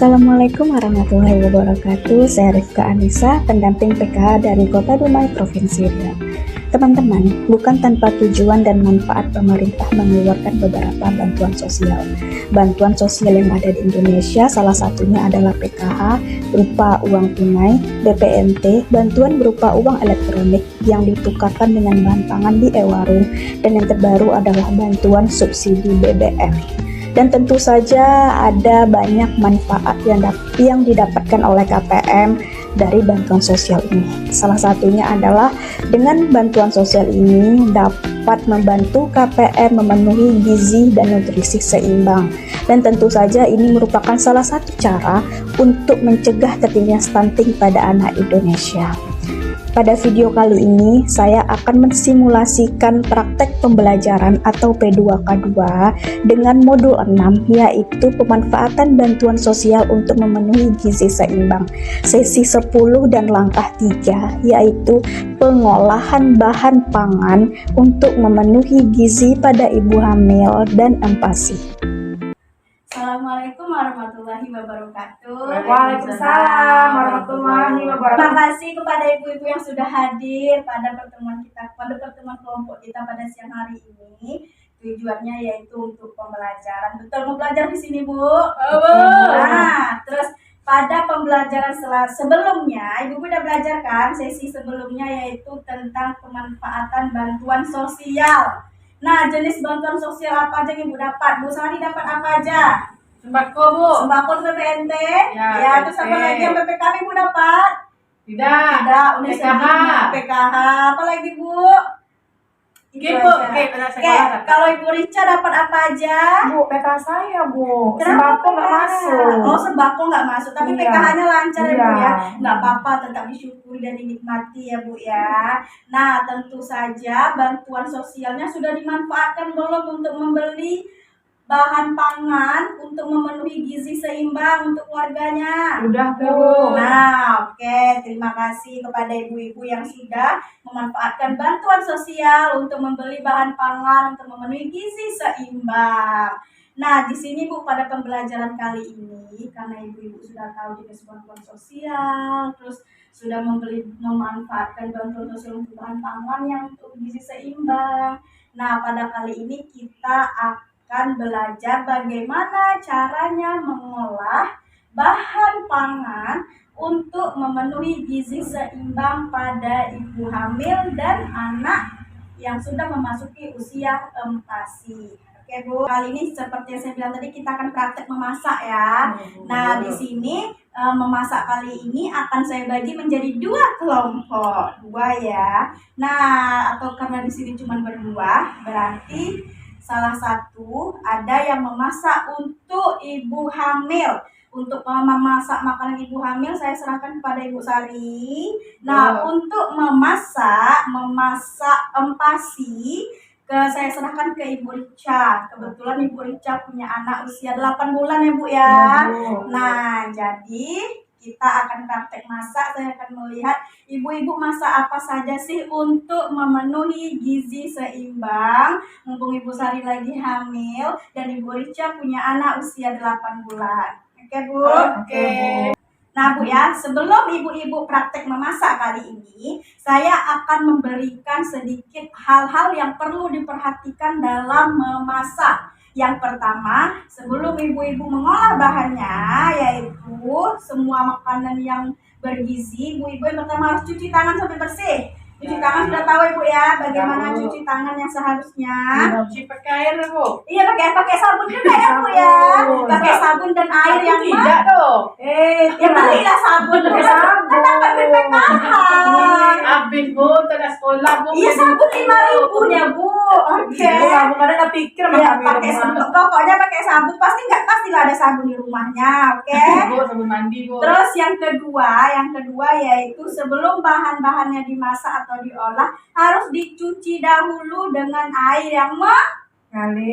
Assalamualaikum warahmatullahi wabarakatuh. Saya Rifka Anissa, pendamping PKH dari Kota Dumai, Provinsi Riau. Teman-teman, bukan tanpa tujuan dan manfaat pemerintah mengeluarkan beberapa bantuan sosial. Bantuan sosial yang ada di Indonesia salah satunya adalah PKH berupa uang tunai, BPNT, bantuan berupa uang elektronik yang ditukarkan dengan bahan pangan di e-warung, dan yang terbaru adalah bantuan subsidi BBM. Dan tentu saja ada banyak manfaat yang didapatkan oleh KPM dari bantuan sosial ini. Salah satunya adalah dengan bantuan sosial ini dapat membantu KPM memenuhi gizi dan nutrisi seimbang. Dan tentu saja ini merupakan salah satu cara untuk mencegah terjadinya stunting pada anak Indonesia. Pada video kali ini, saya akan mensimulasikan praktek pembelajaran atau P2K2 dengan modul 6, yaitu pemanfaatan bantuan sosial untuk memenuhi gizi seimbang. Sesi 10 dan langkah 3, yaitu pengolahan bahan pangan untuk memenuhi gizi pada ibu hamil dan empasi. Assalamualaikum warahmatullahi wabarakatuh. Waalaikumsalam warahmatullahi wabarakatuh. Terima kasih kepada ibu-ibu yang sudah hadir pada pertemuan kelompok kita pada siang hari ini. Tujuannya yaitu untuk pembelajaran. Betul, mau belajar di sini, Bu? Nah, terus pada pembelajaran sebelumnya, ibu udah belajar kan sesi sebelumnya, yaitu tentang pemanfaatan bantuan sosial. Nah, jenis bantuan sosial apa aja yang Ibu dapat? Bu Sari dapat apa aja? Sembako, Bu. Sembako BPNT. Ya, terus apa lagi yang PPKB Ibu dapat? Tidak. PKH. PKH. Apa lagi, Bu? Ibu, kalau Ibu Rica dapat apa aja? Bu, PK saya, Bu. Kenapa Sembako nggak masuk. Oh, sembako nggak masuk, tapi Iya. PKH-nya lancar ya, Bu ya. Iya. Nggak apa-apa, tetap disyukuri dan dinikmati ya, Bu ya. Nah, tentu saja bantuan sosialnya sudah dimanfaatkan belum untuk membeli bahan pangan untuk memenuhi gizi seimbang untuk keluarganya? Udah, Bu. Nah, oke. Terima kasih kepada ibu-ibu yang sudah memanfaatkan bantuan sosial untuk membeli bahan pangan untuk memenuhi gizi seimbang. Nah, di sini Bu, pada pembelajaran kali ini, karena ibu-ibu sudah tahu jenis bantuan sosial, terus sudah memanfaatkan bantuan sosial untuk bahan pangan yang untuk gizi seimbang. Nah, pada kali ini kita akan belajar bagaimana caranya mengolah bahan pangan untuk memenuhi gizi seimbang pada ibu hamil dan anak yang sudah memasuki usia empasi. Oke, Bu. Kali ini seperti yang saya bilang tadi, kita akan praktek memasak ya. Nah, di sini memasak kali ini akan saya bagi menjadi 2 kelompok. 2 ya. Nah, atau karena di sini cuma berdua, berarti salah satu ada yang memasak untuk ibu hamil. Untuk memasak makanan ibu hamil saya serahkan kepada Ibu Sari. Nah, untuk memasak empasi saya serahkan ke Ibu Rica. Kebetulan Ibu Rica punya anak usia 8 bulan ya, Bu ya. Nah, jadi kita akan praktek masak. Saya akan melihat ibu-ibu masak apa saja sih untuk memenuhi gizi seimbang. Mumpung Ibu Sari lagi hamil dan Ibu Rica punya anak usia 8 bulan. Oke, Bu? Oke. Nah, Bu ya, sebelum ibu-ibu praktek memasak kali ini, saya akan memberikan sedikit hal-hal yang perlu diperhatikan dalam memasak. Yang pertama, sebelum ibu-ibu mengolah bahannya, yaitu semua makanan yang bergizi, ibu-ibu yang pertama harus cuci tangan sampai bersih. Cuci tangan sudah tahu Ibu ya, bagaimana cuci tangan yang seharusnya. Cuci pakai air, Bu. Iya, pakai sabun juga ya, Bu ya. Pakai sabun dan air yang tidak dong. Ya belilah sabun. Kan dapat PPKH. Habis, Bu, tidak sekolah, Bu. Iya, sabun 5.000 ya, Bu. Oke. Kamu kadang nggak pikir Ya, pakai sabun. Pokoknya pakai sabun. Pastilah ada sabun di rumahnya. Oke. Bu, sabun mandi, Bu. Terus yang kedua yaitu sebelum bahan-bahannya dimasak atau diolah harus dicuci dahulu dengan air yang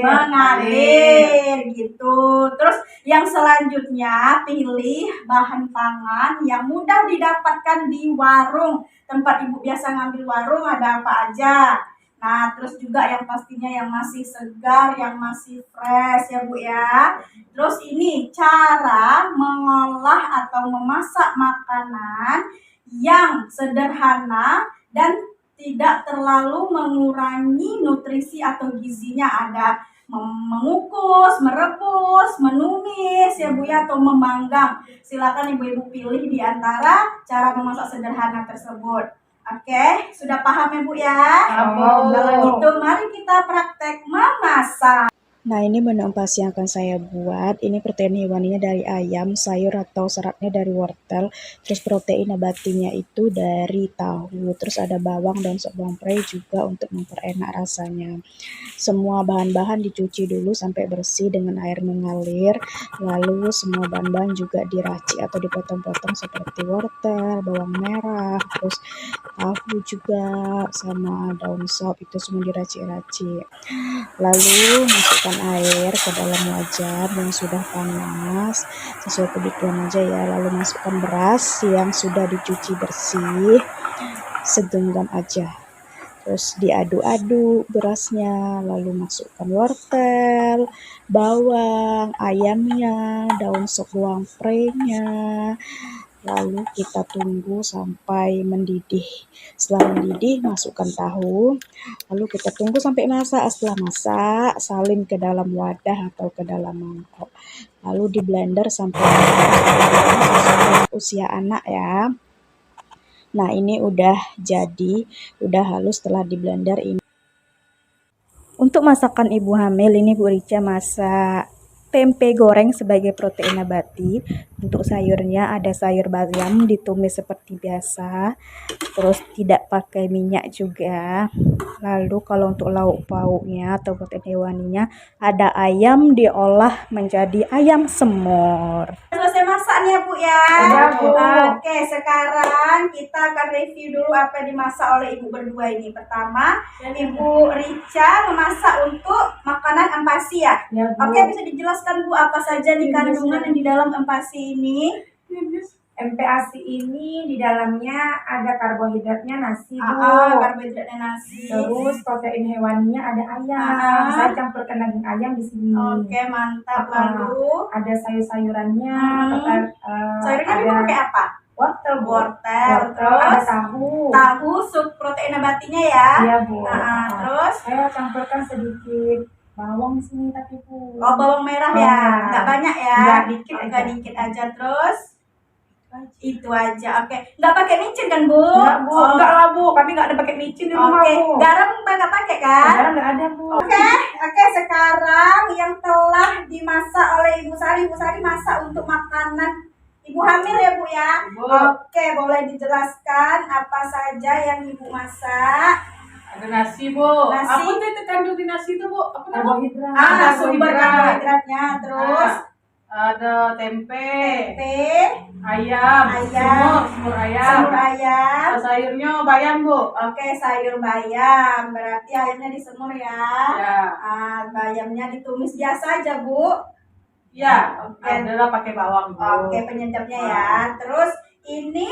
mengalir gitu. Terus yang selanjutnya, pilih bahan pangan yang mudah didapatkan di warung. Tempat Ibu biasa ngambil warung ada apa aja? Nah, terus juga yang pastinya yang masih segar, yang masih fresh ya Bu ya. Terus ini cara mengolah atau memasak makanan yang sederhana dan tidak terlalu mengurangi nutrisi atau gizinya. Ada mengukus, merebus, menumis ya Bu ya, atau memanggang. Silakan ibu-ibu pilih di antara cara memasak sederhana tersebut. Oke, sudah paham ya Bu ya? Kalau gitu mari kita praktek memasak. Nah, ini menu empasi yang akan saya buat. Ini protein hewaninya dari ayam, sayur atau seratnya dari wortel. Terus protein nabatinya itu dari tahu. Terus ada bawang dan sop bawang prei juga untuk memperenak rasanya. Semua bahan-bahan dicuci dulu sampai bersih dengan air mengalir. Lalu semua bahan-bahan juga diracik atau dipotong-potong seperti wortel, bawang merah, terus tahu juga sama daun sop, itu semua diracik-racik. Lalu masukkan air ke dalam wajan yang sudah panas sesuai kebutuhan aja ya. Lalu masukkan beras yang sudah dicuci bersih segenggam aja. Terus diaduk-aduk berasnya, lalu masukkan wortel, bawang, ayamnya, daun sop bawang prei-nya. Lalu kita tunggu sampai mendidih. Setelah mendidih, masukkan tahu. Lalu kita tunggu sampai masak. Setelah masak, salin ke dalam wadah atau ke dalam mangkok. Lalu di blender sampai sesuai usia anak ya. Nah, ini udah jadi, udah halus setelah di blender ini. Untuk masakan ibu hamil ini Bu Rica masak tempe goreng sebagai protein nabati. Untuk sayurnya ada sayur bayam ditumis seperti biasa, terus tidak pakai minyak juga. Lalu kalau untuk lauk pauknya atau protein hewaninya ada ayam diolah menjadi ayam semur. Selesai masak nih ya Bu ya. Iya, Bu. Oke, sekarang kita akan review dulu apa yang dimasak oleh ibu berdua ini. Pertama, Ibu Rica memasak untuk makanan empasi ya. Ya, Bu. Oke, bisa dijelaskan Bu apa saja di kandungan yang di dalam empasi ini? MPASI ini di dalamnya ada karbohidratnya nasi, Bu. Karbohidratnya nasi. Terus protein hewaninya ada ayam. Saya campurkan daging ayam di sini. Oke, mantap. Lalu Ada sayur-sayurannya. sayurnya Ibu pakai apa? Wortel, Bu. Wortel, Ada terus tahu. tahu, sup protein nabatinya ya. Iya, Bu. Terus Saya campurkan sedikit bawang sini tapi, Bu. bawang merah ya, Iya. nggak banyak ya. Nggak, dikit Oke, aja. dikit aja. Terus itu aja. Oke, nggak pakai micin kan Bu? Enggak, Bu. Enggak lah, Bu. Kami nggak ada pakai micin di rumah, Oke, Bu. garam nggak pakai kan? Garam nggak ada, Bu. Oke, sekarang yang telah dimasak oleh Ibu Sari. Ibu Sari masak untuk makanan Ibu hamil ya Bu ya? Bu. Oke, boleh dijelaskan apa saja yang Ibu masak? Ada nasi, Bu. Nasi. Apa tuh itu kandung di nasi itu, Bu? Apa namanya? Karbohidrat. Sumber karbohidratnya. Terus Ada tempe, tempe, ayam, semur ayam. semur ayam. Sayurnya bayam, Bu. Oke, sayur bayam. Berarti ayamnya disemur ya. Ya. Bayamnya ditumis biasa aja, Bu. Ya, Oke. adalah pakai bawang, Bu. Oke, penyedapnya ya. Terus ini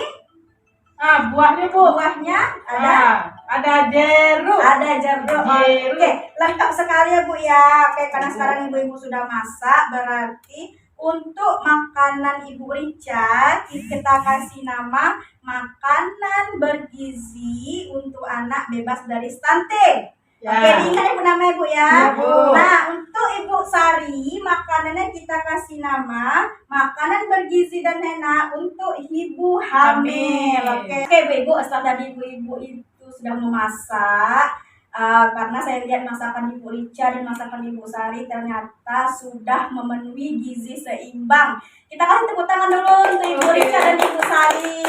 Buahnya, Bu. buahnya ada Ada jeruk. jeruk. Jeruk. Oke, lengkap sekali ya Bu ya. Oke, karena sekarang ibu-ibu sudah masak, berarti untuk makanan Ibu Rica kita kasih nama makanan bergizi untuk anak bebas dari stunting. Ya. Oke, diingat ibu namanya Bu ya. Ya, Bu. Nah, untuk Ibu Sari makanannya kita kasih nama makanan bergizi dan enak untuk ibu hamil. Hamil. Oke, Bu, setelah tadi ibu-ibu itu sudah memasak, karena saya lihat masakan Ibu Rica dan masakan Ibu Sari ternyata sudah memenuhi gizi seimbang. Kita kasih tepuk tangan dulu untuk Ibu Oke. Rica dan Ibu Sari.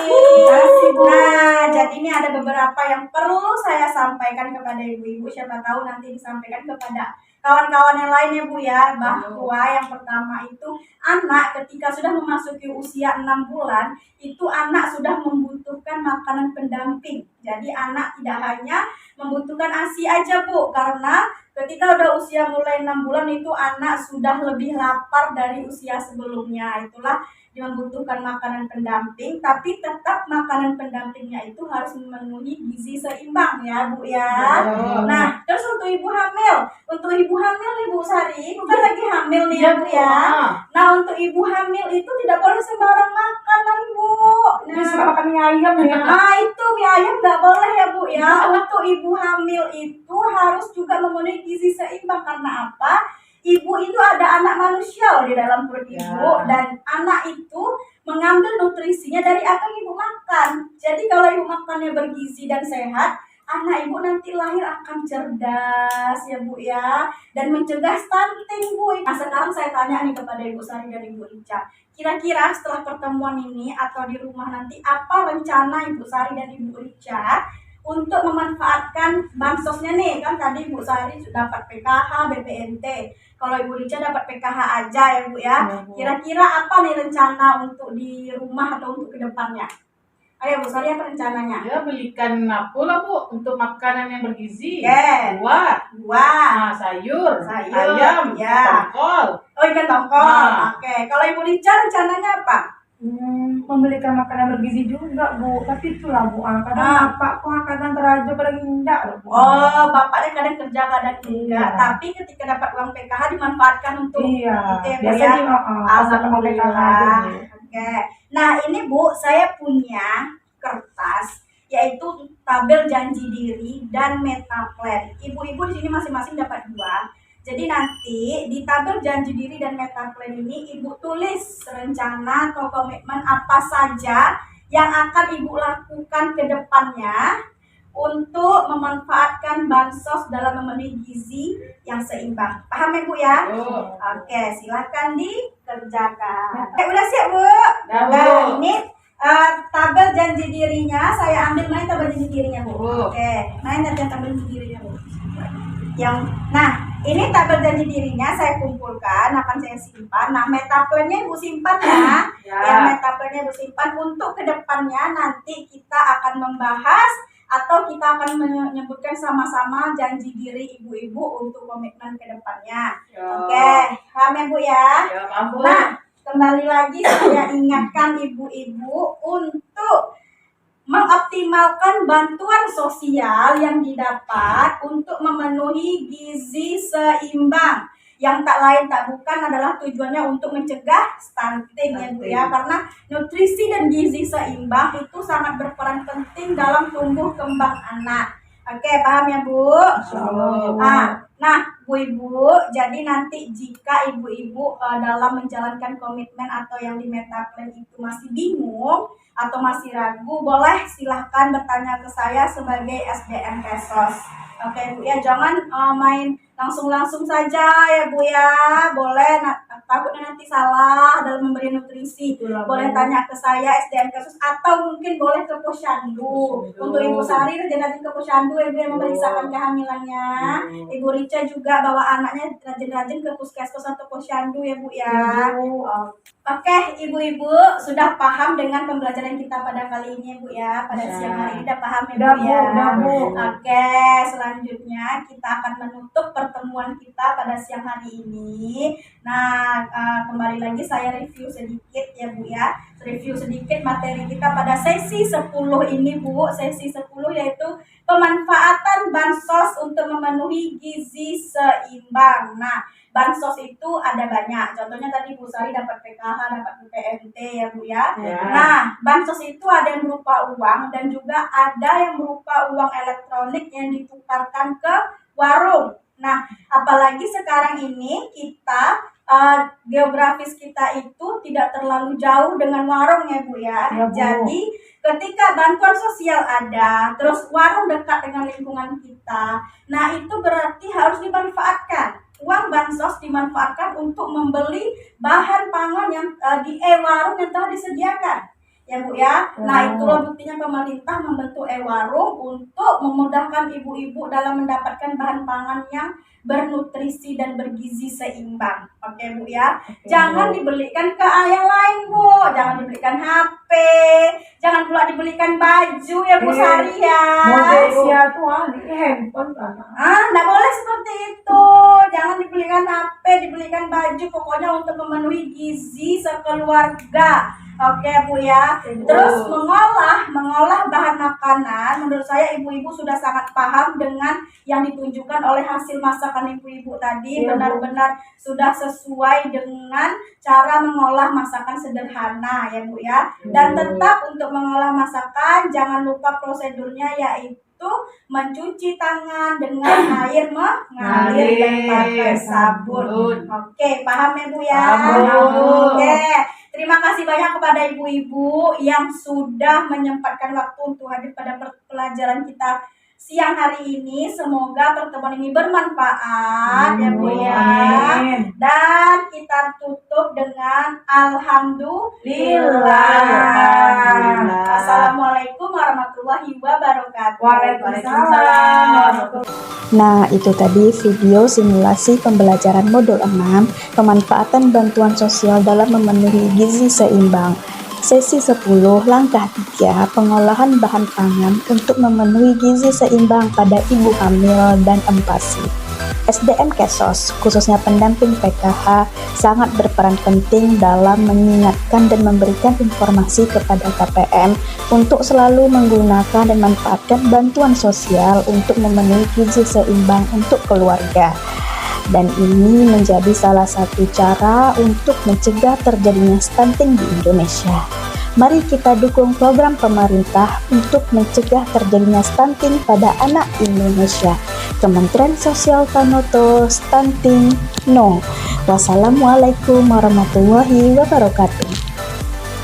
Bu. Nah, jadi ini ada beberapa yang perlu saya sampaikan kepada ibu-ibu. Siapa tahu nanti disampaikan kepada kawan-kawan yang lainnya Bu ya, bahwa yang pertama itu anak ketika sudah memasuki usia 6 bulan itu anak sudah membutuhkan makanan pendamping. Jadi anak tidak hanya membutuhkan ASI aja Bu, karena ketika udah usia mulai 6 bulan itu anak sudah lebih lapar dari usia sebelumnya. Itulah membutuhkan makanan pendamping, tapi tetap makanan pendampingnya itu harus memenuhi gizi seimbang ya Bu ya. Nah, terus untuk ibu hamil nih Bu Sari, bukan lagi hamil nih ya Bu ya. Nah, untuk ibu hamil itu tidak boleh sembarang makanan Bu. Ini suka makan mie ayam ya. Nah, itu mie ayam nggak boleh ya Bu ya. Untuk ibu hamil itu harus juga memenuhi gizi seimbang, karena apa? Ibu itu ada anak manusia loh di dalam perut ibu, dan anak itu mengambil nutrisinya dari apa yang ibu makan. Jadi kalau ibu makannya bergizi dan sehat, anak ibu nanti lahir akan cerdas ya Bu ya, dan mencegah stunting Bu. Nah, sekarang saya tanya nih kepada Ibu Sari dan Ibu Rica, kira-kira setelah pertemuan ini atau di rumah nanti, apa rencana Ibu Sari dan Ibu Rica untuk memanfaatkan bansosnya nih? Kan tadi Ibu Sari sudah dapat PKH, BPNT. Kalau Ibu Rica dapat PKH aja ya Bu ya. Kira-kira apa nih rencana untuk di rumah atau untuk kedepannya? Ayo Bu Sari, apa rencananya? Ya belikan apa lah Bu untuk makanan yang bergizi. Oke. Buah, Buah, sayur, Sayur, ayam, ya. tongkol. oh ikan tongkol. Nah. Oke. Kalau Ibu Rica rencananya apa? Membelikan makanan bergizi juga Bu, tapi itulah Bu, kadang bapakku kadang terajuk, kadang tidak loh Bu. Oh, bapaknya kadang kerja kadang enggak, Iya. tapi ketika dapat uang PKH dimanfaatkan untuk Iya, itu ya Bu biasa ya. di Alhamdulillah. Oke. Nah, ini Bu, saya punya kertas yaitu tabel janji diri dan metaplan. Ibu-ibu di sini masing-masing dapat 2. Jadi nanti di tabel janji diri dan metaplan ini ibu tulis rencana atau komitmen apa saja yang akan ibu lakukan ke depannya untuk memanfaatkan bansos dalam memenuhi gizi yang seimbang. Paham ya Bu ya? Oke, silakan dikerjakan. Udah siap Bu? Udah, Bu. Nah, ini tabel janji dirinya saya ambil. Main tabel janji dirinya Bu. Oke, main tabel janji dirinya Bu. Ini tabel janji dirinya saya kumpulkan, akan saya simpan. Nah, metaplannya Ibu simpan ya. Yang metaplannya Ibu simpan untuk kedepannya nanti kita akan membahas atau kita akan menyebutkan sama-sama janji diri ibu-ibu untuk komitmen kedepannya. Oke, paham ya Bu ya? Ya, paham Bu. Nah, kembali lagi saya ingatkan ibu-ibu untuk mengoptimalkan bantuan sosial yang didapat untuk memenuhi gizi seimbang, yang tak lain tak bukan adalah tujuannya untuk mencegah stunting ya Bu ya, karena nutrisi dan gizi seimbang itu sangat berperan penting dalam tumbuh kembang anak. Oke, paham ya Bu? Nah, Bu Ibu, jadi nanti jika ibu-ibu dalam menjalankan komitmen atau yang di metaplan itu masih bingung atau masih ragu, boleh silahkan bertanya ke saya sebagai SDM Kesos. Oke Bu ya, jangan main langsung saja ya Bu ya. Boleh, takutnya nanti salah dalam memberi nutrisi. Boleh tanya ke saya SDM Kesos, atau mungkin boleh ke Posyandu. Untuk Ibu Sari rajin-rajin ke Posyandu Ibu yang memeriksakan kehamilannya. Ibu Rica juga bawa anaknya rajin-rajin ke Puskesmas atau Posyandu ya Bu ya. Oke, ibu-ibu sudah paham dengan pembelajaran kita pada kali ini Bu ya. Pada siang hari ini udah paham ya Bu ya. Oke, selanjutnya kita akan menutup pertemuan kita pada siang hari ini. Nah, kembali lagi saya review sedikit ya Bu ya. Review sedikit materi kita pada sesi 10 ini Bu. Sesi 10 yaitu pemanfaatan bansos untuk memenuhi gizi seimbang. Nah, bansos itu ada banyak. Contohnya tadi Bu Sari dapat PKH, dapat BPNT ya Bu ya. Nah, bansos itu ada yang berupa uang dan juga ada yang berupa uang elektronik yang ditukarkan ke warung. Nah, apalagi sekarang ini kita geografis kita itu tidak terlalu jauh dengan warung ya Bu ya. Jadi ketika bantuan sosial ada, terus warung dekat dengan lingkungan kita, nah itu berarti harus dimanfaatkan. Uang bansos dimanfaatkan untuk membeli bahan pangan yang di warung yang telah disediakan ya Bu ya. Nah, itulah buktinya pemerintah membentuk warung untuk memudahkan ibu-ibu dalam mendapatkan bahan pangan yang bernutrisi dan bergizi seimbang. Oke Bu ya. Jangan dibelikan ke yang lain Bu. Jangan dibelikan HP, jangan pula dibelikan baju ya Bu Sari ya. Modesia tuh di handphone kan. Nggak boleh seperti itu. Jangan dibelikan HP, dibelikan baju, pokoknya untuk memenuhi gizi sekeluarga. Oke Bu ya. Terus mengolah bahan makanan, menurut saya ibu-ibu sudah sangat paham dengan yang ditunjukkan oleh hasil masakan ibu-ibu tadi. Benar-benar sudah sesuai dengan cara mengolah masakan sederhana ya Bu ya. Dan tetap untuk mengolah masakan jangan lupa prosedurnya, yaitu mencuci tangan dengan air mengalir dan pakai sabun. Oke, paham ya Bu ya? Oke. Terima kasih banyak kepada ibu-ibu yang sudah menyempatkan waktu untuk hadir pada pelajaran kita siang hari ini. Semoga pertemuan ini bermanfaat ya Bu ya. Dan kita tutup dengan alhamdulillah. Assalamualaikum warahmatullahi wabarakatuh. Waalaikumsalam. Nah, itu tadi video simulasi pembelajaran modul 6, pemanfaatan bantuan sosial dalam memenuhi gizi seimbang. Sesi 10, langkah 3, pengolahan bahan pangan untuk memenuhi gizi seimbang pada ibu hamil dan empasi. SDM Kesos, khususnya pendamping PKH, sangat berperan penting dalam mengingatkan dan memberikan informasi kepada KPM untuk selalu menggunakan dan manfaatkan bantuan sosial untuk memenuhi gizi seimbang untuk keluarga. Dan ini menjadi salah satu cara untuk mencegah terjadinya stunting di Indonesia. Mari kita dukung program pemerintah untuk mencegah terjadinya stunting pada anak Indonesia. Kementerian Sosial Tanoto, Stunting No. Wassalamualaikum warahmatullahi wabarakatuh.